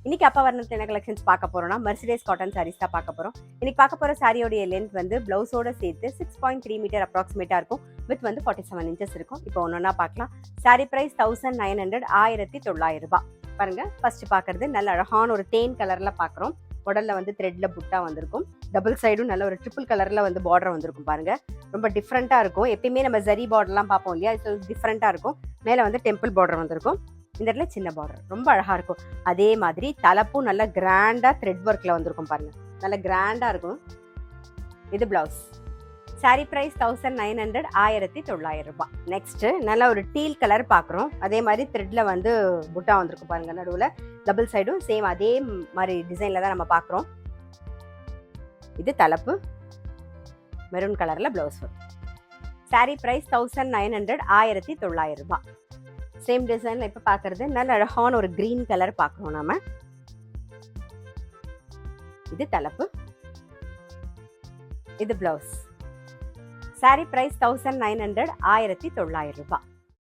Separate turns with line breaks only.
இன்னைக்கு அப்பா வர்ணத்தில் என்ன கலெக்ஷன்ஸ் பார்க்க போறோம்னா மெர்சிடைஸ் காட்டன் சாரீஸ் தான் பார்க்க போறோம். இன்னைக்கு பார்க்க போற சாரியோடைய லென்த் வந்து பிளவுஸோட சேர்த்து 6.3 மீட்டர் அப்ராக்சிமேட்டா இருக்கும். வித் வந்து 47 இன்ச்சஸ் இருக்கும். இப்போ ஒன்னொன்னா பார்க்கலாம். சாரி பிரைஸ் 1900 1900 ரூபாய். பாருங்க, ஃபர்ஸ்ட் பார்க்கறது நல்ல அழகான ஒரு தேன் கலர்ல பார்க்குறோம். உடல்ல வந்து த்ரெட்ல புட்டா வந்திருக்கும். டபுள் சைடும் நல்ல ஒரு ட்ரிபிள் கலர்ல வந்து பார்டர் வந்திருக்கும். பாருங்க, ரொம்ப டிஃப்ரெண்டா இருக்கும். எப்பயுமே நம்ம ஜரி பார்டர்லாம் பார்ப்போம் இல்லையா, இது டிஃப்ரெண்டா இருக்கும். மேல வந்து டெம்பிள் பார்டர் வந்திருக்கும். இந்த இடத்துல சின்ன பார்டர் ரொம்ப அழகா இருக்கும். அதே மாதிரி தலைப்பும் நல்ல கிராண்டா த்ரெட் ஒர்க்ல வந்திருக்கும். பாருங்க, நல்ல கிராண்டா இருக்கும். இது பிளவுஸ். சாரி பிரைஸ் 1900 1900 ரூபாய். நெக்ஸ்ட் நல்ல ஒரு டீல் கலர் பாக்குறோம். அதே மாதிரி த்ரெட்ல வந்து புட்டா வந்திருக்கும். பாருங்க, நடுவுல டபுள் சைடும் சேம் அதே மாதிரி டிசைன்ல தான் நம்ம பாக்குறோம். இது தலைப்பு மெரூன் கலர்ல பிளவுஸ் வரும். சாரி பிரைஸ் 1900 1900 ரூபாய். சேம் டிசைன்ல இப்ப பாக்குறது நல்ல அழகான ஒரு கிரீன் கலர் பாக்குறோம் நாம. இது தலைப்பு, இது பிளவுஸ். சாரி பிரைஸ் 1900 1900 ரூபாய்.